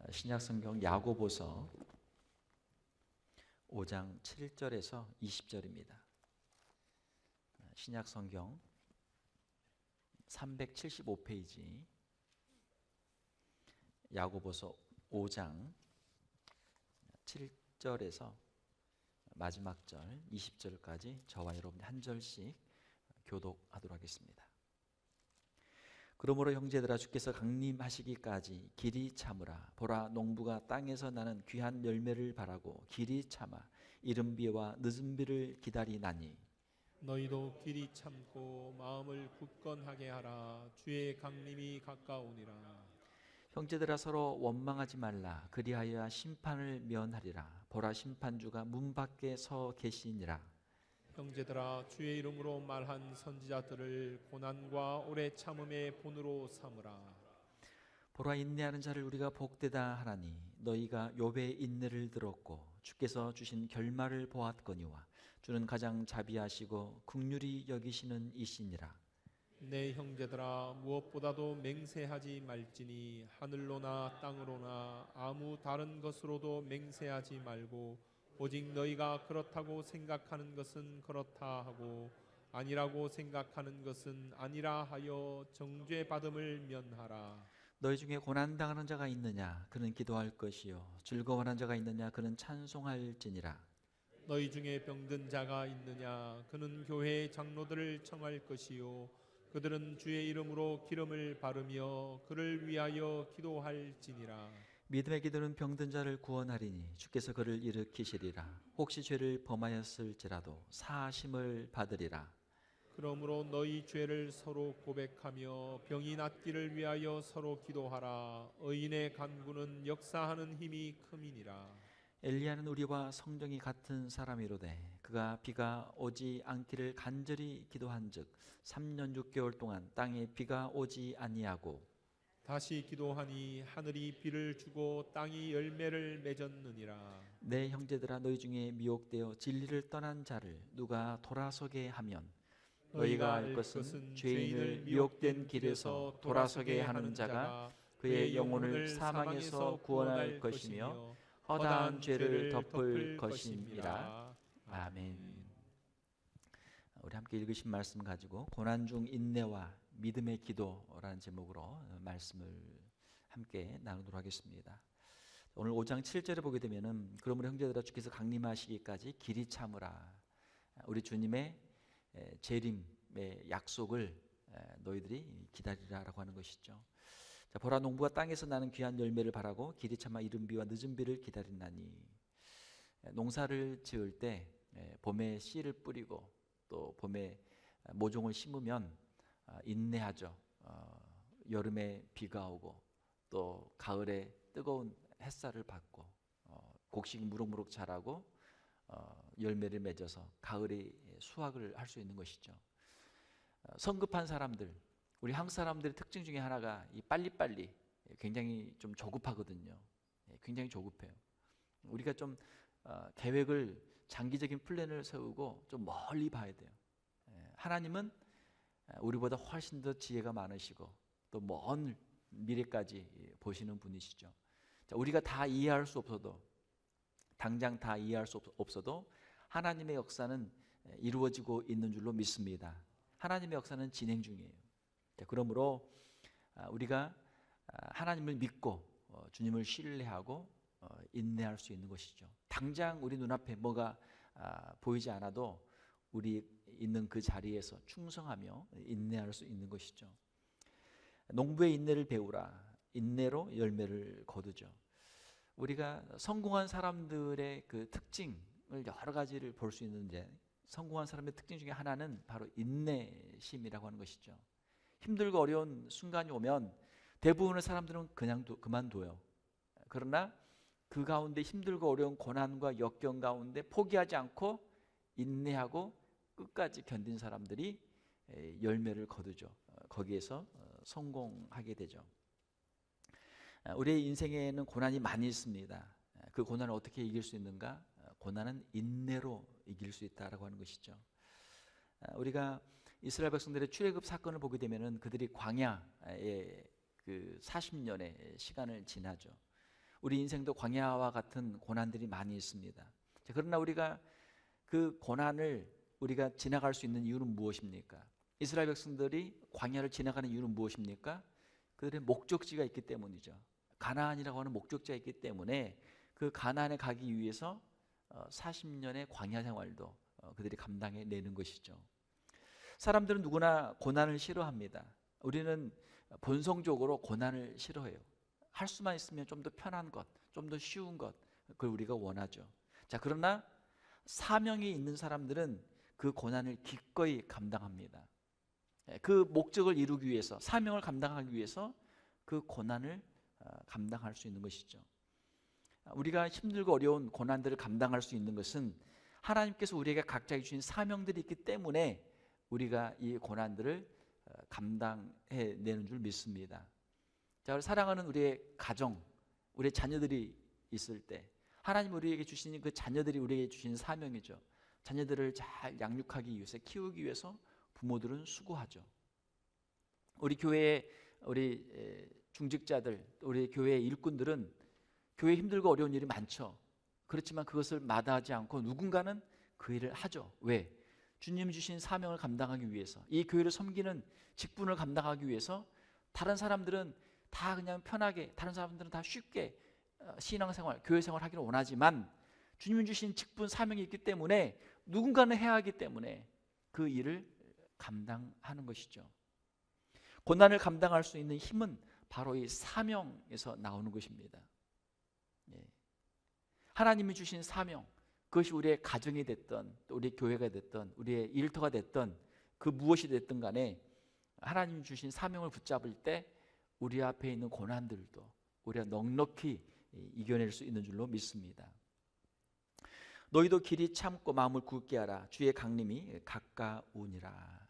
신약성경 야고보서 5장 7절에서 20절입니다. 신약성경 375페이지 야고보서 5장 7절에서 마지막 절 20절까지 저와 여러분이 한 절씩 교독하도록 하겠습니다. 그러므로 형제들아, 주께서 강림하시기까지 길이 참으라. 보라, 농부가 땅에서 나는 귀한 열매를 바라고 길이 참아 이른 비와 늦은 비를 기다리나니, 너희도 길이 참고 마음을 굳건하게 하라. 주의 강림이 가까우니라. 형제들아, 서로 원망하지 말라. 그리하여 심판을 면하리라. 보라, 심판주가 문 밖에 서 계시니라. 형제들아, 주의 이름으로 말한 선지자들을 고난과 오래 참음의 본으로 삼으라. 보라, 인내하는 자를 우리가 복되다 하나니, 너희가 욥의 인내를 들었고 주께서 주신 결말을 보았거니와 주는 가장 자비하시고 긍휼히 여기시는 이시니라. 내 형제들아, 무엇보다도 맹세하지 말지니 하늘로나 땅으로나 아무 다른 것으로도 맹세하지 말고 오직 너희가 그렇다고 생각하는 것은 그렇다 하고 아니라고 생각하는 것은 아니라 하여 정죄받음을 면하라. 너희 중에 고난당하는 자가 있느냐? 그는 기도할 것이요. 즐거워하는 자가 있느냐? 그는 찬송할지니라. 너희 중에 병든 자가 있느냐? 그는 교회의 장로들을 청할 것이요. 그들은 주의 이름으로 기름을 바르며 그를 위하여 기도할지니라. 믿음의 기도는 병든 자를 구원하리니 주께서 그를 일으키시리라. 혹시 죄를 범하였을지라도 사하심을 받으리라. 그러므로 너희 죄를 서로 고백하며 병이 낫기를 위하여 서로 기도하라. 의인의 간구는 역사하는 힘이 큼이니라. 엘리야는 우리와 성정이 같은 사람이로되 그가 비가 오지 않기를 간절히 기도한즉 3년 6개월 동안 땅에 비가 오지 아니하고, 다시 기도하니 하늘이 비를 주고 땅이 열매를 맺었느니라. 내 형제들아, 너희 중에 미혹되어 진리를 떠난 자를 누가 돌아서게 하면 너희가 알 것은 죄인을 미혹된 길에서 돌아서게 하는 자가 그의 영혼을 사망에서 구원할 것이며 허다한 죄를 덮을 것임이라. 아멘. 우리 함께 읽으신 말씀 가지고 고난 중 인내와 믿음의 기도라는 제목으로 말씀을 함께 나누도록 하겠습니다. 오늘 5장 7절에 보게 되면은 그러므로 형제들아, 주께서 강림하시기까지 길이 참으라. 우리 주님의 재림의 약속을 너희들이 기다리라라고 하는 것이죠. 자, 보라, 농부가 땅에서 나는 귀한 열매를 바라고 길이 참아 이른 비와 늦은 비를 기다리나니, 농사를 지을 때 봄에 씨를 뿌리고 또 봄에 모종을 심으면 인내하죠. 여름에 비가 오고 또 가을에 뜨거운 햇살을 받고 곡식이 무럭무럭 자라고 열매를 맺어서 가을에 수확을 할 수 있는 것이죠. 성급한 사람들, 우리 한국 사람들의 특징 중에 하나가 이 빨리빨리 굉장히 좀 조급하거든요. 굉장히 조급해요. 우리가 좀 계획을, 장기적인 플랜을 세우고 좀 멀리 봐야 돼요. 하나님은 우리보다 훨씬 더 지혜가 많으시고 또 먼 미래까지 보시는 분이시죠. 자, 우리가 다 이해할 수 없어도, 당장 다 이해할 수 없어도 하나님의 역사는 이루어지고 있는 줄로 믿습니다. 하나님의 역사는 진행 중이에요. 자, 그러므로 우리가 하나님을 믿고 주님을 신뢰하고 인내할 수 있는 것이죠. 당장 우리 눈앞에 뭐가 보이지 않아도 우리 있는 그 자리에서 충성하며 인내할 수 있는 것이죠. 농부의 인내를 배우라. 인내로 열매를 거두죠. 우리가 성공한 사람들의 그 특징을 여러 가지를 볼 수 있는데, 성공한 사람의 특징 중에 하나는 바로 인내심이라고 하는 것이죠. 힘들고 어려운 순간이 오면 대부분의 사람들은 그냥 그만둬요. 그러나 그 가운데 힘들고 어려운 고난과 역경 가운데 포기하지 않고 인내하고 끝까지 견딘 사람들이 열매를 거두죠. 거기에서 성공하게 되죠. 우리의 인생에는 고난이 많이 있습니다. 그 고난을 어떻게 이길 수 있는가? 고난은 인내로 이길 수 있다라고 하는 것이죠. 우리가 이스라엘 백성들의 출애굽 사건을 보게 되면은 그들이 광야에 그 40년의 시간을 지나죠. 우리 인생도 광야와 같은 고난들이 많이 있습니다. 자, 그러나 우리가 그 고난을 우리가 지나갈 수 있는 이유는 무엇입니까? 이스라엘 백성들이 광야를 지나가는 이유는 무엇입니까? 그들의 목적지가 있기 때문이죠. 가나안이라고 하는 목적지가 있기 때문에 그 가나안에 가기 위해서 40년의 광야 생활도 그들이 감당해내는 것이죠. 사람들은 누구나 고난을 싫어합니다. 우리는 본성적으로 고난을 싫어해요. 할 수만 있으면 좀 더 편한 것, 좀 더 쉬운 것, 그걸 우리가 원하죠. 자, 그러나 사명이 있는 사람들은 그 고난을 기꺼이 감당합니다. 그 목적을 이루기 위해서, 사명을 감당하기 위해서 그 고난을 감당할 수 있는 것이죠. 우리가 힘들고 어려운 고난들을 감당할 수 있는 것은 하나님께서 우리에게 각자 주신 사명들이 있기 때문에 우리가 이 고난들을 감당해내는 줄 믿습니다. 자, 사랑하는 우리의 가정, 우리의 자녀들이 있을 때 하나님 우리에게 주신 그 자녀들이 우리에게 주신 사명이죠. 자녀들을 잘 양육하기 위해서, 키우기 위해서 부모들은 수고하죠. 우리 교회의 우리 중직자들, 우리 교회의 일꾼들은 교회 힘들고 어려운 일이 많죠. 그렇지만 그것을 마다하지 않고 누군가는 그 일을 하죠. 왜? 주님 주신 사명을 감당하기 위해서, 이 교회를 섬기는 직분을 감당하기 위해서. 다른 사람들은 다 그냥 편하게, 다른 사람들은 다 쉽게 신앙생활, 교회생활 하기를 원하지만 주님 주신 직분, 사명이 있기 때문에 누군가는 해야 하기 때문에 그 일을 감당하는 것이죠. 고난을 감당할 수 있는 힘은 바로 이 사명에서 나오는 것입니다. 하나님이 주신 사명, 그것이 우리의 가정이 됐던, 또 우리 교회가 됐던, 우리의 일터가 됐던, 그 무엇이 됐든 간에 하나님이 주신 사명을 붙잡을 때 우리 앞에 있는 고난들도 우리가 넉넉히 이겨낼 수 있는 줄로 믿습니다. 너희도 길이 참고 마음을 굳게 하라. 주의 강림이 가까우니라.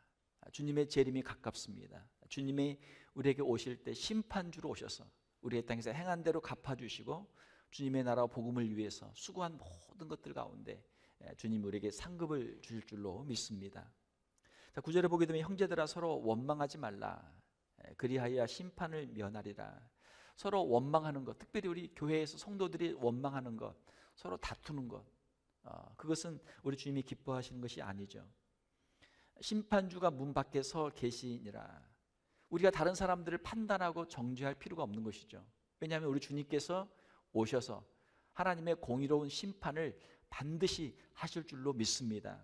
주님의 재림이 가깝습니다. 주님이 우리에게 오실 때 심판주로 오셔서 우리의 땅에서 행한 대로 갚아주시고 주님의 나라 복음을 위해서 수고한 모든 것들 가운데 주님 우리에게 상급을 주실 줄로 믿습니다. 자, 9절에 보게 되면 형제들아 서로 원망하지 말라. 그리하여 심판을 면하리라. 서로 원망하는 것, 특별히 우리 교회에서 성도들이 원망하는 것, 서로 다투는 것, 그것은 우리 주님이 기뻐하시는 것이 아니죠. 심판주가 문 밖에 서 계시니라. 우리가 다른 사람들을 판단하고 정죄할 필요가 없는 것이죠. 왜냐하면 우리 주님께서 오셔서 하나님의 공의로운 심판을 반드시 하실 줄로 믿습니다.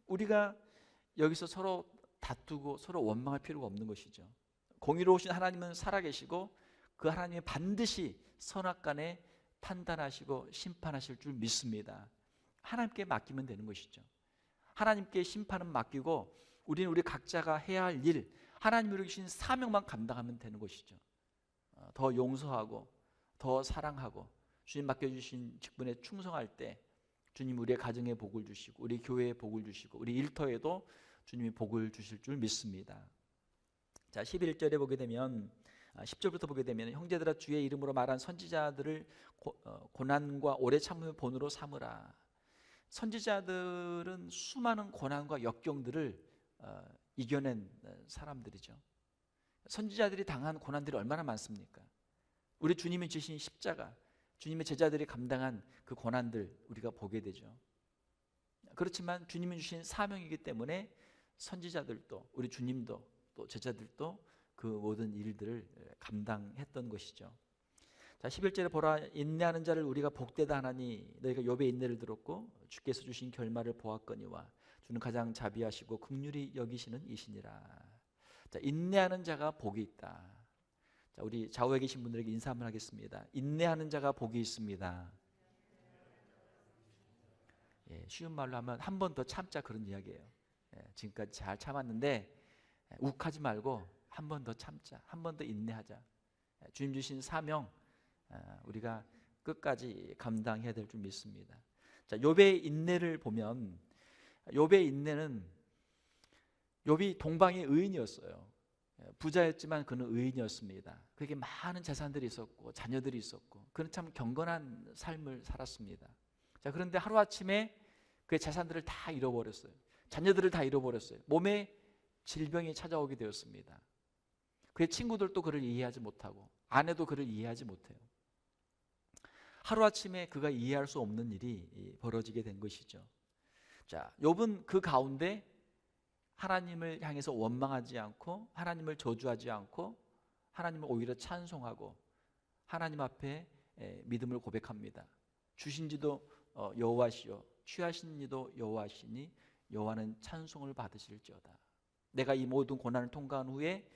우리가 여기서 서로 다투고 서로 원망할 필요가 없는 것이죠. 공의로우신 하나님은 살아계시고 그 하나님이 반드시 선악간에 판단하시고 심판하실 줄 믿습니다. 하나님께 맡기면 되는 것이죠. 하나님께 심판은 맡기고 우리는 우리 각자가 해야 할 일, 하나님이 우리에게 주신 사명만 감당하면 되는 것이죠. 더 용서하고 더 사랑하고 주님 맡겨주신 직분에 충성할 때 주님 우리의 가정에 복을 주시고 우리 교회에 복을 주시고 우리 일터에도 주님이 복을 주실 줄 믿습니다. 자, 11절에 보게 되면 10절부터 보게 되면 형제들아 주의 이름으로 말한 선지자들을 고난과 오래 참음의 본으로 삼으라. 선지자들은 수많은 고난과 역경들을 이겨낸 사람들이죠. 선지자들이 당한 고난들이 얼마나 많습니까? 우리 주님이 주신 십자가, 주님의 제자들이 감당한 그 고난들 우리가 보게 되죠. 그렇지만 주님이 주신 사명이기 때문에 선지자들도 우리 주님도 또 제자들도 그 모든 일들을 감당했던 것이죠. 자, 11절에 보라 인내하는 자를 우리가 복되다 하나니 너희가 욥의 인내를 들었고 주께서 주신 결말을 보았거니와 주는 가장 자비하시고 긍휼히 여기시는 이시니라. 자, 인내하는 자가 복이 있다. 자, 우리 좌우에 계신 분들에게 인사 한번 하겠습니다. 인내하는 자가 복이 있습니다. 쉬운 말로 하면 한 번 더 참자, 그런 이야기예요. 지금까지 잘 참았는데 욱하지 말고 한 번 더 참자, 한 번 더 인내하자. 주님 주신 사명 우리가 끝까지 감당해야 될 줄 믿습니다. 자, 욥의 인내를 보면 욥의 인내는, 욥이 동방의 의인이었어요. 부자였지만 그는 의인이었습니다. 그에게 많은 재산들이 있었고 자녀들이 있었고 그는 참 경건한 삶을 살았습니다. 자, 그런데 하루아침에 그의 재산들을 다 잃어버렸어요. 자녀들을 다 잃어버렸어요. 몸에 질병이 찾아오게 되었습니다. 그의 친구들도 그를 이해하지 못하고 아내도 그를 이해하지 못해요. 하루아침에 그가 이해할 수 없는 일이 벌어지게 된 것이죠. 자, 욥은 그 가운데 하나님을 향해서 원망하지 않고 하나님을 저주하지 않고 하나님을 오히려 찬송하고 하나님 앞에 믿음을 고백합니다. 주신지도 여호와시요 취하신 이도 여호와시니 여호와는 찬송을 받으실지어다. 내가 이 모든 고난을 통과한 후에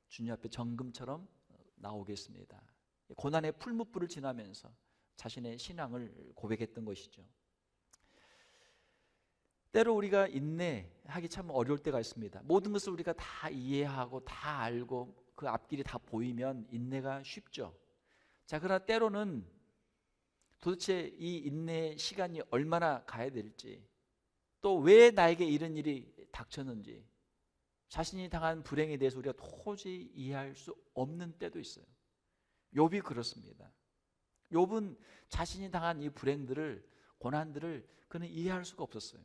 주님 앞에 정금처럼 나오겠습니다. 고난의 풀무불을 지나면서 자신의 신앙을 고백했던 것이죠. 때로 우리가 인내하기 참 어려울 때가 있습니다. 모든 것을 우리가 다 이해하고 다 알고 그 앞길이 다 보이면 인내가 쉽죠. 자, 그러나 때로는 도대체 이 인내의 시간이 얼마나 가야 될지, 또 왜 나에게 이런 일이 닥쳤는지, 자신이 당한 불행에 대해서 우리가 도저히 이해할 수 없는 때도 있어요. 욥이 그렇습니다. 욥은 자신이 당한 이 불행들을, 고난들을 그는 이해할 수가 없었어요.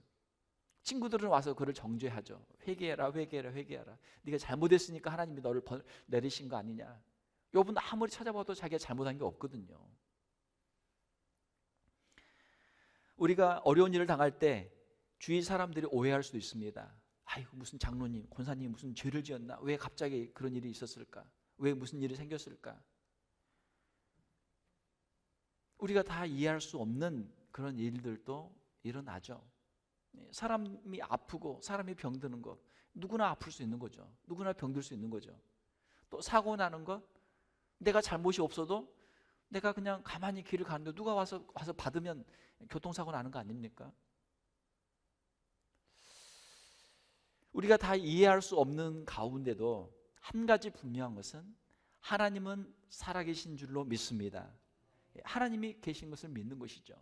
친구들은 와서 그를 정죄하죠. 회개해라, 회개해라, 회개해라. 네가 잘못했으니까 하나님이 너를 내리신 거 아니냐. 욥은 아무리 찾아봐도 자기가 잘못한 게 없거든요. 우리가 어려운 일을 당할 때 주위 사람들이 오해할 수도 있습니다. 아이고, 무슨 장로님, 권사님 무슨 죄를 지었나? 왜 갑자기 그런 일이 있었을까? 왜 무슨 일이 생겼을까? 우리가 다 이해할 수 없는 그런 일들도 일어나죠. 사람이 아프고 사람이 병드는 것, 누구나 아플 수 있는 거죠. 누구나 병들 수 있는 거죠. 또 사고 나는 것, 내가 잘못이 없어도 내가 그냥 가만히 길을 가는데 누가 와서 받으면 교통사고 나는 거 아닙니까? 우리가 다 이해할 수 없는 가운데도 한 가지 분명한 것은 하나님은 살아계신 줄로 믿습니다. 하나님이 계신 것을 믿는 것이죠.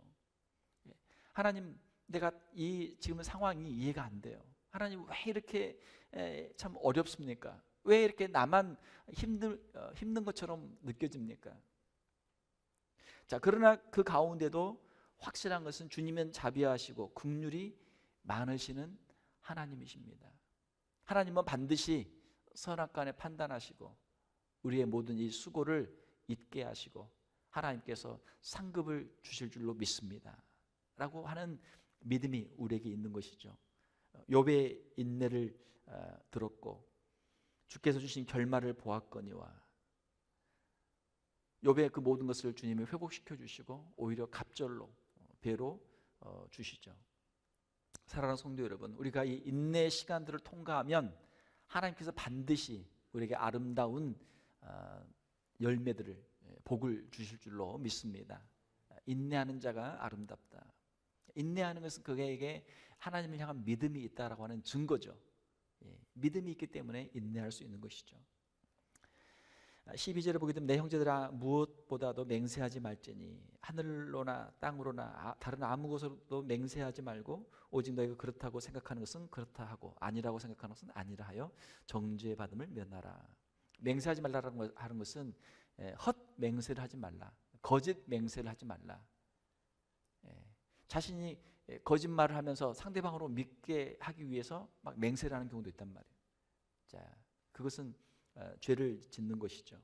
하나님, 내가 이 지금 상황이 이해가 안 돼요. 하나님, 왜 이렇게 참 어렵습니까? 왜 이렇게 나만 힘든 것처럼 느껴집니까? 자, 그러나 그 가운데도 확실한 것은 주님은 자비하시고 긍휼이 많으시는 하나님이십니다. 하나님은 반드시 선악간에 판단하시고 우리의 모든 이 수고를 잊게 하시고 하나님께서 상급을 주실 줄로 믿습니다 라고 하는 믿음이 우리에게 있는 것이죠. 욥의 인내를 들었고 주께서 주신 결말을 보았거니와 욥의 그 모든 것을 주님이 회복시켜 주시고 오히려 갑절로 배로 주시죠. 사랑하는 성도 여러분, 우리가 이 인내의 시간들을 통과하면 하나님께서 반드시 우리에게 아름다운 열매들을, 복을 주실 줄로 믿습니다. 인내하는 자가 아름답다. 인내하는 것은 그에게 하나님을 향한 믿음이 있다라고 하는 증거죠. 믿음이 있기 때문에 인내할 수 있는 것이죠. 12절에 보게 되면 내 형제들아 무엇보다도 맹세하지 말지니 하늘로나 땅으로나 다른 아무 곳으로도 맹세하지 말고 오직 너희가 그렇다고 생각하는 것은 그렇다 하고 아니라고 생각하는 것은 아니라 하여 정죄받음을 면하라. 맹세하지 말라라는 하는 것은 헛 맹세를 하지 말라, 거짓 맹세를 하지 말라. 자신이 거짓말을 하면서 상대방으로 믿게 하기 위해서 막 맹세를 하는 경우도 있단 말이에요. 자, 그것은 죄를 짓는 것이죠.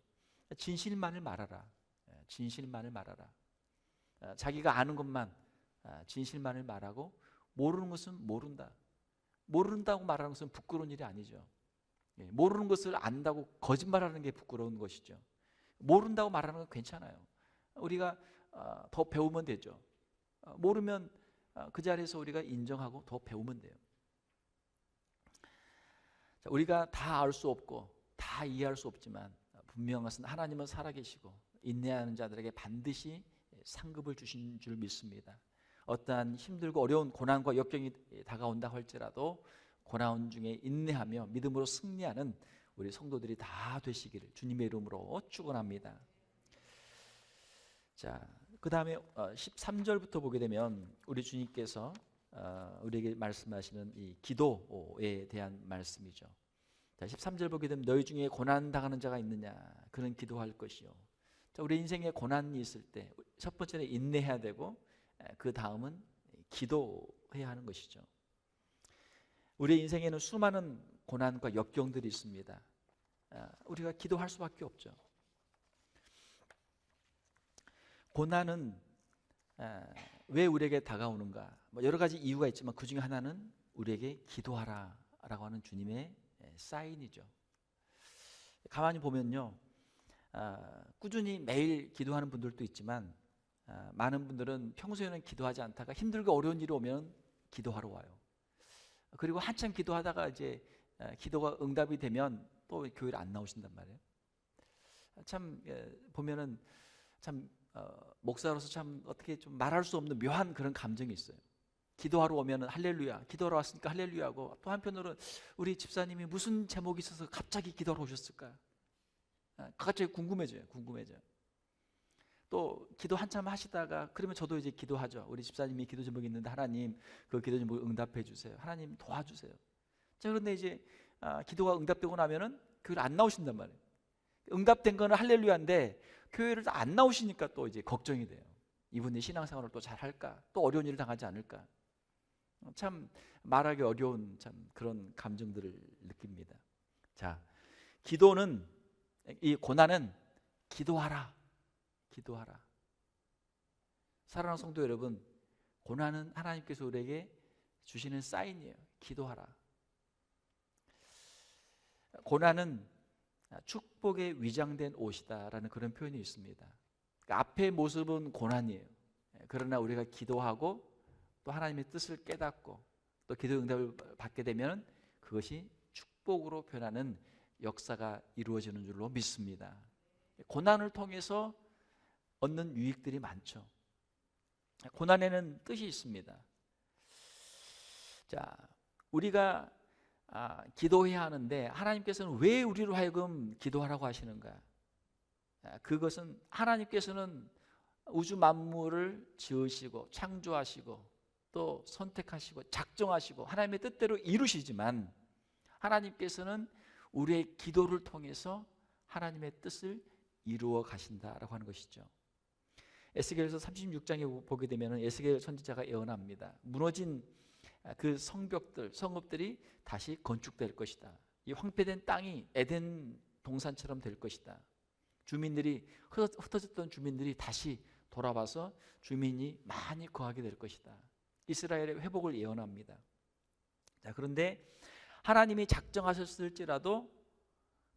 진실만을 말하라. 진실만을 말하라. 자기가 아는 것만 진실만을 말하고 모르는 것은 모른다. 모른다고 말하는 것은 부끄러운 일이 아니죠. 모르는 것을 안다고 거짓말하는 게 부끄러운 것이죠. 모른다고 말하는 건 괜찮아요. 우리가 더 배우면 되죠. 모르면 그 자리에서 우리가 인정하고 더 배우면 돼요. 자, 우리가 다 알 수 없고 다 이해할 수 없지만 분명한 것은 하나님은 살아계시고 인내하는 자들에게 반드시 상급을 주신 줄 믿습니다. 어떠한 힘들고 어려운 고난과 역경이 다가온다 할지라도 고난 중에 인내하며 믿음으로 승리하는 우리 성도들이 다 되시기를 주님의 이름으로 축원합니다. 자, 그 다음에 13절부터 보게 되면 우리 주님께서 우리에게 말씀하시는 이 기도에 대한 말씀이죠. 자, 13절 보게 되면 너희 중에 고난 당하는 자가 있느냐 그는 기도할 것이요. 자, 우리 인생에 고난이 있을 때 첫 번째는 인내해야 되고 그 다음은 기도해야 하는 것이죠. 우리 인생에는 수많은 고난과 역경들이 있습니다. 우리가 기도할 수밖에 없죠. 고난은 왜 우리에게 다가오는가? 뭐 여러 가지 이유가 있지만 그 중에 하나는 우리에게 기도하라라고 하는 주님의 사인이죠. 가만히 보면요, 꾸준히 매일 기도하는 분들도 있지만 많은 분들은 평소에는 기도하지 않다가 힘들고 어려운 일이 오면 기도하러 와요. 그리고 한참 기도하다가 이제 기도가 응답이 되면 또 교회를 안 나오신단 말이에요. 참 보면은 참 목사로서 참 어떻게 좀 말할 수 없는 묘한 그런 감정이 있어요. 기도하러 오면은 할렐루야, 기도하러 왔으니까 할렐루야고, 또 한편으로는 우리 집사님이 무슨 제목이 있어서 갑자기 기도하러 오셨을까? 갑자기 궁금해져요. 또 기도 한참 하시다가 그러면 저도 이제 기도하죠. 우리 집사님이 기도 제목이 있는데 하나님 그 기도 제목 응답해 주세요. 하나님 도와주세요. 자, 그런데 이제 기도가 응답되고 나면은 교회를 안 나오신단 말이에요. 응답된 거는 할렐루야인데 교회를 안 나오시니까 또 이제 걱정이 돼요. 이분이 신앙생활을 또 잘 할까? 또 어려운 일을 당하지 않을까? 참 말하기 어려운 참 그런 감정들을 느낍니다. 자, 기도는, 이 고난은 기도하라. 사랑하는 성도 여러분, 고난은 하나님께서 우리에게 주시는 사인이에요. 기도하라. 고난은 축복에 위장된 옷이다라는 그런 표현이 있습니다. 그러니까 앞의 모습은 고난이에요. 그러나 우리가 기도하고 또 하나님의 뜻을 깨닫고 또 기도 응답을 받게 되면 그것이 축복으로 변하는 역사가 이루어지는 줄로 믿습니다. 고난을 통해서 얻는 유익들이 많죠. 고난에는 뜻이 있습니다. 자, 우리가 기도해야 하는데 하나님께서는 왜 우리로 하여금 기도하라고 하시는가? 그것은 하나님께서는 우주 만물을 지으시고 창조하시고 또 선택하시고 작정하시고 하나님의 뜻대로 이루시지만 하나님께서는 우리의 기도를 통해서 하나님의 뜻을 이루어 가신다라고 하는 것이죠. 에스겔서 36장에 보게 되면 에스겔 선지자가 예언합니다. 무너진 그 성읍들이 다시 건축될 것이다. 이 황폐된 땅이 에덴 동산처럼 될 것이다. 주민들이 흩어졌던 주민들이 다시 돌아와서 주민이 많이 거하게 될 것이다. 이스라엘의 회복을 예언합니다. 자, 그런데 하나님이 작정하셨을지라도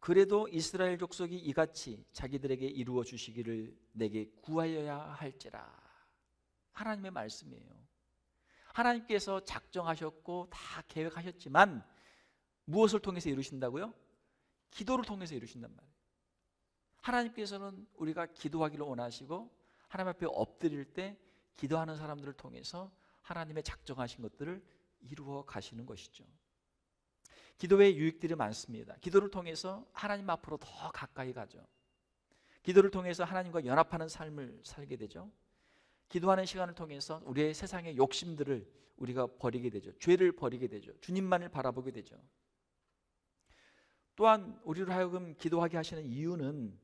그래도 이스라엘 족속이 이같이 자기들에게 이루어 주시기를 내게 구하여야 할지라. 하나님의 말씀이에요. 하나님께서 작정하셨고 다 계획하셨지만 무엇을 통해서 이루신다고요? 기도를 통해서 이루신단 말이에요. 하나님께서는 우리가 기도하기를 원하시고 하나님 앞에 엎드릴 때 기도하는 사람들을 통해서 하나님의 작정하신 것들을 이루어 가시는 것이죠. 기도의 유익들이 많습니다. 기도를 통해서 하나님 앞으로 더 가까이 가죠. 기도를 통해서 하나님과 연합하는 삶을 살게 되죠. 기도하는 시간을 통해서 우리의 세상의 욕심들을 우리가 버리게 되죠. 죄를 버리게 되죠. 주님만을 바라보게 되죠. 또한 우리로 하여금 기도하게 하시는 이유는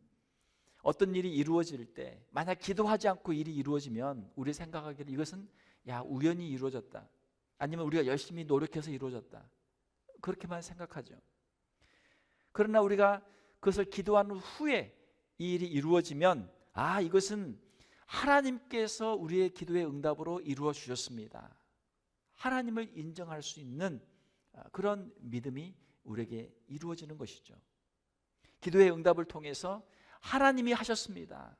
어떤 일이 이루어질 때 만약 기도하지 않고 일이 이루어지면 우리 생각하기를 이것은 우연히 이루어졌다, 아니면 우리가 열심히 노력해서 이루어졌다, 그렇게만 생각하죠. 그러나 우리가 그것을 기도한 후에 이 일이 이루어지면 이것은 하나님께서 우리의 기도의 응답으로 이루어 주셨습니다. 하나님을 인정할 수 있는 그런 믿음이 우리에게 이루어지는 것이죠. 기도의 응답을 통해서 하나님이 하셨습니다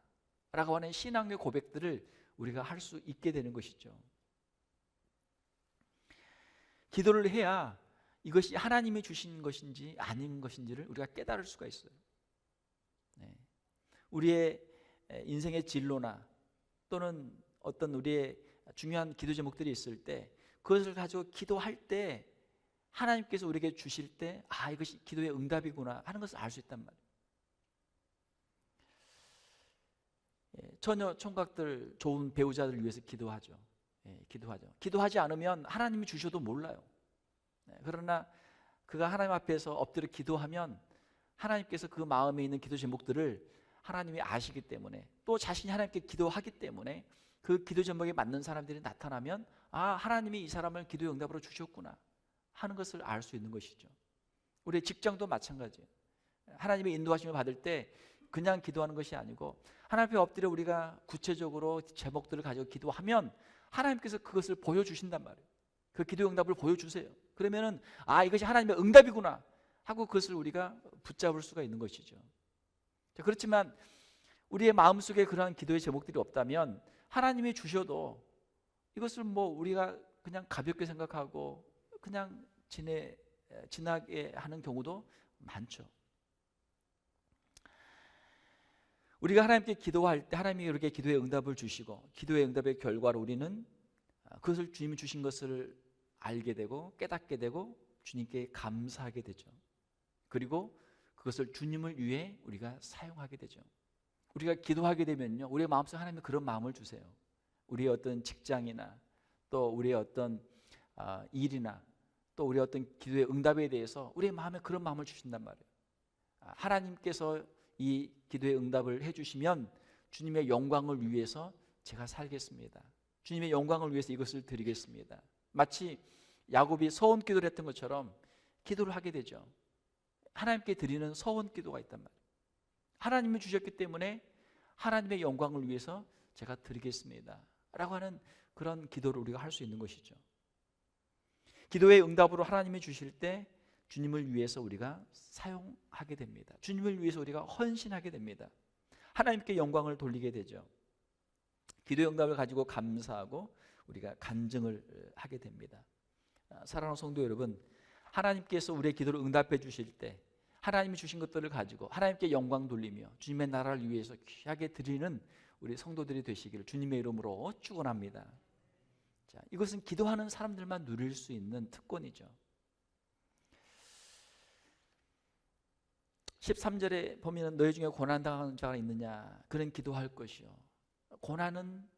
라고 하는 신앙의 고백들을 우리가 할 수 있게 되는 것이죠. 기도를 해야 이것이 하나님이 주신 것인지 아닌 것인지를 우리가 깨달을 수가 있어요. 우리의 인생의 진로나 또는 어떤 우리의 중요한 기도 제목들이 있을 때 그것을 가지고 기도할 때 하나님께서 우리에게 주실 때 이것이 기도의 응답이구나 하는 것을 알 수 있단 말이에요. 처녀 총각들 좋은 배우자들을 위해서 기도하죠. 기도하지 않으면 하나님이 주셔도 몰라요. 그러나 그가 하나님 앞에서 엎드려 기도하면 하나님께서 그 마음에 있는 기도 제목들을 하나님이 아시기 때문에 또 자신이 하나님께 기도하기 때문에 그 기도 제목에 맞는 사람들이 나타나면 하나님이 이 사람을 기도의 응답으로 주셨구나 하는 것을 알 수 있는 것이죠. 우리의 직장도 마찬가지예요. 하나님의 인도하심을 받을 때 그냥 기도하는 것이 아니고 하나님 앞에 엎드려 우리가 구체적으로 제목들을 가지고 기도하면 하나님께서 그것을 보여주신단 말이에요. 그 기도 응답을 보여주세요. 그러면은 이것이 하나님의 응답이구나 하고 그것을 우리가 붙잡을 수가 있는 것이죠. 그렇지만 우리의 마음속에 그러한 기도의 제목들이 없다면 하나님이 주셔도 이것을 우리가 그냥 가볍게 생각하고 그냥 지나게 하는 경우도 많죠. 우리가 하나님께 기도할 때 하나님이 이렇게 기도의 응답을 주시고 기도의 응답의 결과로 우리는 그것을 주님이 주신 것을 알게 되고 깨닫게 되고 주님께 감사하게 되죠. 그리고 그것을 주님을 위해 우리가 사용하게 되죠. 우리가 기도하게 되면요, 우리의 마음속에 하나님이 그런 마음을 주세요. 우리의 어떤 직장이나 또 우리의 어떤 일이나 또 우리의 어떤 기도의 응답에 대해서 우리의 마음에 그런 마음을 주신단 말이에요. 하나님께서 이 기도의 응답을 해주시면 주님의 영광을 위해서 제가 살겠습니다. 주님의 영광을 위해서 이것을 드리겠습니다. 마치 야곱이 서원 기도를 했던 것처럼 기도를 하게 되죠. 하나님께 드리는 서원 기도가 있단 말이에요. 하나님이 주셨기 때문에 하나님의 영광을 위해서 제가 드리겠습니다 라고 하는 그런 기도를 우리가 할 수 있는 것이죠. 기도의 응답으로 하나님이 주실 때 주님을 위해서 우리가 사용하게 됩니다. 주님을 위해서 우리가 헌신하게 됩니다. 하나님께 영광을 돌리게 되죠. 기도의 응답을 가지고 감사하고 우리가 간증을 하게 됩니다. 사랑하는 성도 여러분, 하나님께서 우리의 기도를 응답해 주실 때 하나님이 주신 것들을 가지고 하나님께 영광 돌리며 주님의 나라를 위해서 귀하게 드리는 우리 성도들이 되시기를 주님의 이름으로 축원합니다. 자, 이것은 기도하는 사람들만 누릴 수 있는 특권이죠. 13절에 보면 너희 중에 고난당하는 자가 있느냐 그는 기도할 것이요. 고난은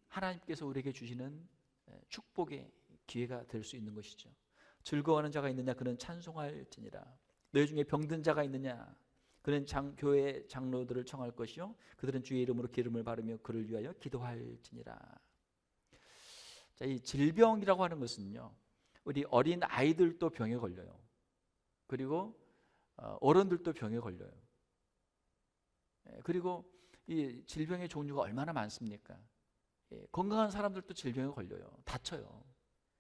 하나님께서 우리에게 주시는 축복의 기회가 될 수 있는 것이죠. 즐거워하는 자가 있느냐 그는 찬송할지니라. 너희 중에 병든 자가 있느냐 그는 교회 장로들을 청할 것이요 그들은 주의 이름으로 기름을 바르며 그를 위하여 기도할지니라. 자, 이 질병이라고 하는 것은요, 우리 어린 아이들도 병에 걸려요. 그리고 어른들도 병에 걸려요. 그리고 이 질병의 종류가 얼마나 많습니까? 건강한 사람들도 질병에 걸려요. 다쳐요.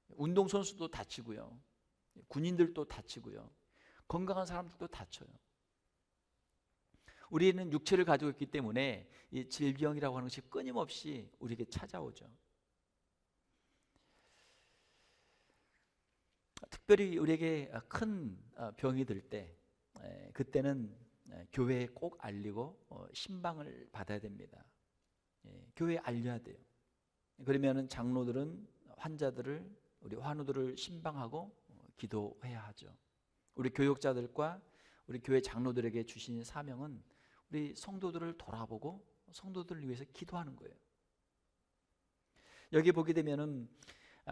운동선수도 다치고요. 군인들도 다치고요. 건강한 사람들도 다쳐요. 우리는 육체를 가지고 있기 때문에 이 질병이라고 하는 것이 끊임없이 우리에게 찾아오죠. 특별히 우리에게 큰 병이 들 때 그때는 교회에 꼭 알리고 신방을 받아야 됩니다. 교회에 알려야 돼요. 그러면은 장로들은 환자들을 우리 환우들을 신방하고 기도해야 하죠. 우리 교육자들과 우리 교회 장로들에게 주신 사명은 우리 성도들을 돌아보고 성도들을 위해서 기도하는 거예요. 여기 보게 되면은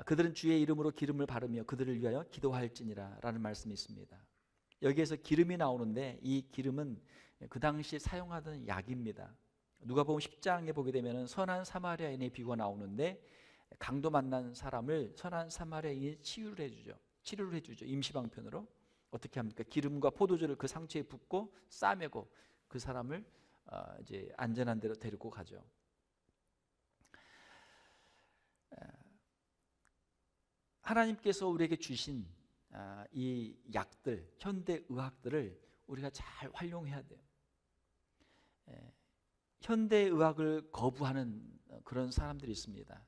그들은 주의 이름으로 기름을 바르며 그들을 위하여 기도할지니라 라는 말씀이 있습니다. 여기에서 기름이 나오는데 이 기름은 그 당시 사용하던 약입니다. 누가복음 10장에 보게 되면은 선한 사마리아인의 비유가 나오는데 강도 만난 사람을 선한 사마리아인이 치료를 해주죠. 임시방편으로. 어떻게 합니까? 기름과 포도주를 그 상처에 붓고 싸매고 그 사람을 이제 안전한 데로 데리고 가죠. 하나님께서 우리에게 주신 이 약들, 현대 의학들을 우리가 잘 활용해야 돼요. 현대 의학을 거부하는 그런 사람들이 있습니다.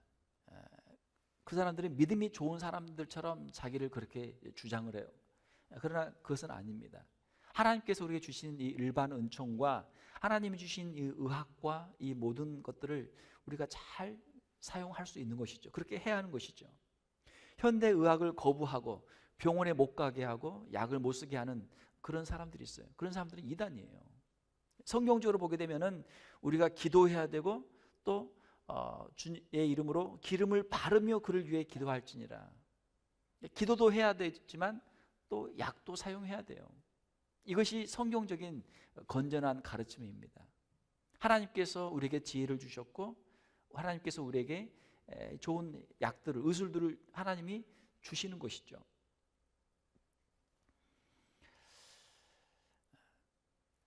그 사람들은 믿음이 좋은 사람들처럼 자기를 그렇게 주장을 해요. 그러나 그것은 아닙니다. 하나님께서 우리에게 주신 이 일반 은총과 하나님이 주신 이 의학과 이 모든 것들을 우리가 잘 사용할 수 있는 것이죠. 그렇게 해야 하는 것이죠. 현대 의학을 거부하고 병원에 못 가게 하고 약을 못 쓰게 하는 그런 사람들이 있어요. 그런 사람들은 이단이에요. 성경적으로 보게 되면은 우리가 기도해야 되고 또 주의 이름으로 기름을 바르며 그를 위해 기도할지니라. 기도도 해야 되지만 또 약도 사용해야 돼요. 이것이 성경적인 건전한 가르침입니다. 하나님께서 우리에게 지혜를 주셨고 하나님께서 우리에게 좋은 약들을, 의술들을 하나님이 주시는 것이죠.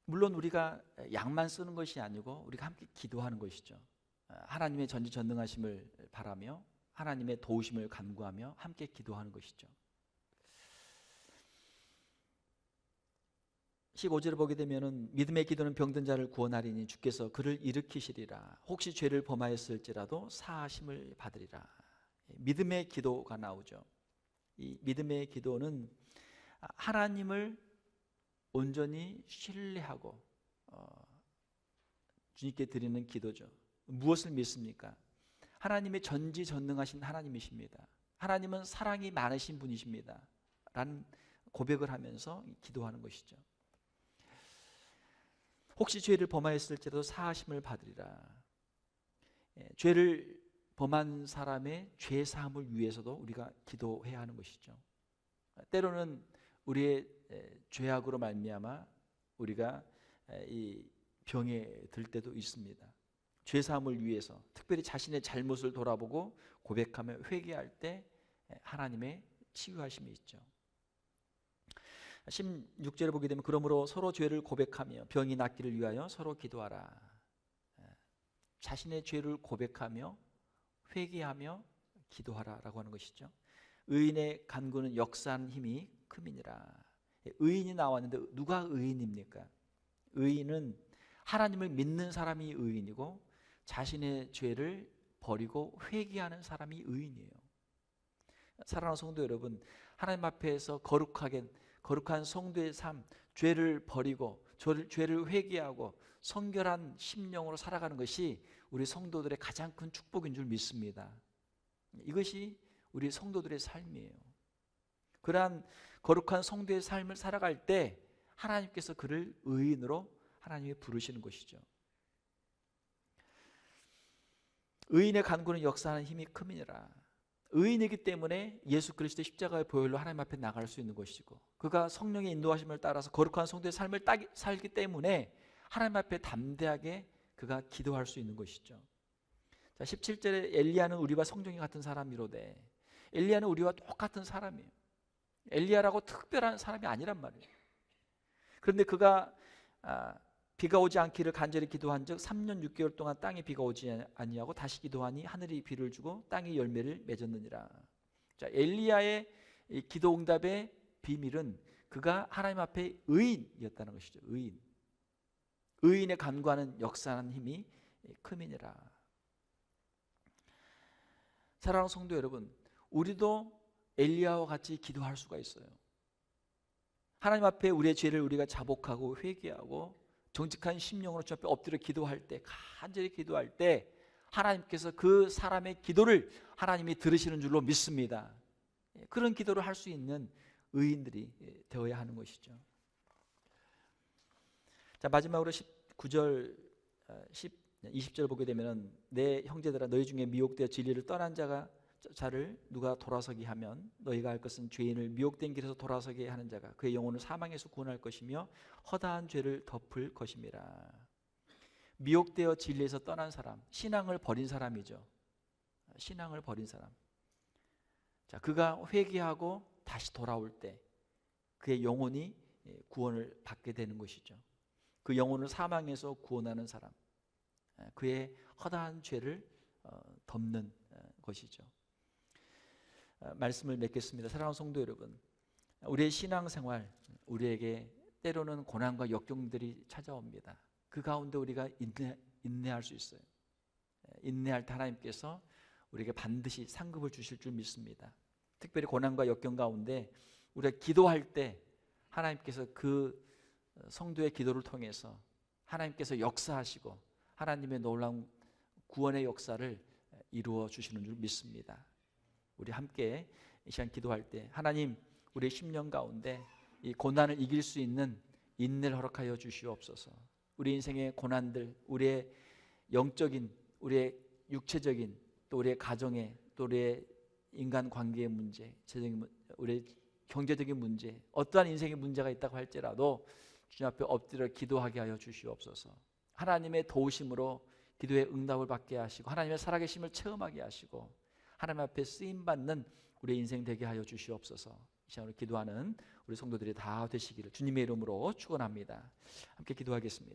물론 우리가 약만 쓰는 것이 아니고 우리가 함께 기도하는 것이죠. 하나님의 전지전능하심을 바라며 하나님의 도우심을 간구하며 함께 기도하는 것이죠. 15절을 보게 되면은 믿음의 기도는 병든 자를 구원하리니 주께서 그를 일으키시리라. 혹시 죄를 범하였을지라도 사하심을 받으리라. 믿음의 기도가 나오죠. 이 믿음의 기도는 하나님을 온전히 신뢰하고 주님께 드리는 기도죠. 무엇을 믿습니까? 하나님의 전지전능하신 하나님이십니다. 하나님은 사랑이 많으신 분이십니다. 라는 고백을 하면서 기도하는 것이죠. 혹시 죄를 범하였을지라도 사하심을 받으리라. 죄를 범한 사람의 죄 사함을 위해서도 우리가 기도해야 하는 것이죠. 때로는 우리의 죄악으로 말미암아 우리가 이 병에 들 때도 있습니다. 죄 사함을 위해서 특별히 자신의 잘못을 돌아보고 고백하며 회개할 때 하나님의 치유하심이 있죠. 16절에 보게 되면 그러므로 서로 죄를 고백하며 병이 낫기를 위하여 서로 기도하라. 자신의 죄를 고백하며 회개하며 기도하라라고 하는 것이죠. 의인의 간구는 역사하는 힘이 큼이니라. 의인이 나왔는데 누가 의인입니까? 의인은 하나님을 믿는 사람이 의인이고 자신의 죄를 버리고 회개하는 사람이 의인이에요. 사랑하는 성도 여러분, 하나님 앞에서 거룩한 성도의 삶, 죄를 버리고 죄를 회개하고 성결한 심령으로 살아가는 것이 우리 성도들의 가장 큰 축복인 줄 믿습니다. 이것이 우리 성도들의 삶이에요. 그러한 거룩한 성도의 삶을 살아갈 때 하나님께서 그를 의인으로 하나님이 부르시는 것이죠. 의인의 간구는 역사하는 힘이 큼이니라. 의인이기 때문에 예수 그리스도의 십자가의 보혈로 하나님 앞에 나갈 수 있는 것이고, 그가 성령의 인도하심을 따라서 거룩한 성도의 삶을 살기 때문에 하나님 앞에 담대하게 그가 기도할 수 있는 것이죠. 자, 17절에 엘리야는 우리와 성정이 같은 사람이로되, 엘리야는 우리와 똑같은 사람이에요. 엘리야라고 특별한 사람이 아니란 말이에요. 그런데 그가 비가 오지 않기를 간절히 기도한 즉 3년 6개월 동안 땅에 비가 오지 아니하고 다시 기도하니 하늘이 비를 주고 땅이 열매를 맺었느니라. 자, 엘리야의 기도 응답의 비밀은 그가 하나님 앞에 의인이었다는 것이죠. 의인의 간구하는 역사하는 힘이 큼이니라. 사랑하는 성도 여러분, 우리도 엘리야와 같이 기도할 수가 있어요. 하나님 앞에 우리의 죄를 우리가 자복하고 회개하고 정직한 심령으로 주 앞에 엎드려 기도할 때, 간절히 기도할 때 하나님께서 그 사람의 기도를 하나님이 들으시는 줄로 믿습니다. 그런 기도를 할 수 있는 의인들이 되어야 하는 것이죠. 자, 마지막으로 19절, 20절 보게 되면 내 형제들아 너희 중에 미혹되어 진리를 떠난 자를 누가 돌아서게 하면 너희가 할 것은 죄인을 미혹된 길에서 돌아서게 하는 자가 그의 영혼을 사망에서 구원할 것이며 허다한 죄를 덮을 것임이라. 미혹되어 진리에서 떠난 사람, 신앙을 버린 사람이죠. 신앙을 버린 사람. 자, 그가 회개하고 다시 돌아올 때 그의 영혼이 구원을 받게 되는 것이죠. 그 영혼을 사망에서 구원하는 사람, 그의 허다한 죄를 덮는 것이죠. 말씀을 맺겠습니다. 사랑하는 성도 여러분, 우리의 신앙생활, 우리에게 때로는 고난과 역경들이 찾아옵니다. 그 가운데 우리가 인내할 수 있어요. 인내할 때 하나님께서 우리에게 반드시 상급을 주실 줄 믿습니다. 특별히 고난과 역경 가운데 우리가 기도할 때 하나님께서 그 성도의 기도를 통해서 하나님께서 역사하시고 하나님의 놀라운 구원의 역사를 이루어 주시는 줄 믿습니다. 우리 함께 이 시간 기도할 때 하나님, 우리의 심령 가운데 이 고난을 이길 수 있는 인내를 허락하여 주시옵소서. 우리 인생의 고난들, 우리의 영적인, 우리의 육체적인, 또 우리의 가정의, 또 우리의 인간 관계의 문제, 우리의 경제적인 문제, 어떠한 인생의 문제가 있다고 할지라도 주님 앞에 엎드려 기도하게 하여 주시옵소서. 하나님의 도우심으로 기도의 응답을 받게 하시고 하나님의 살아계심을 체험하게 하시고 하나님 앞에 쓰임받는 우리의 인생 되게 하여 주시옵소서. 이 시간으로 기도하는 우리 성도들이 다 되시기를 주님의 이름으로 축원합니다. 함께 기도하겠습니다.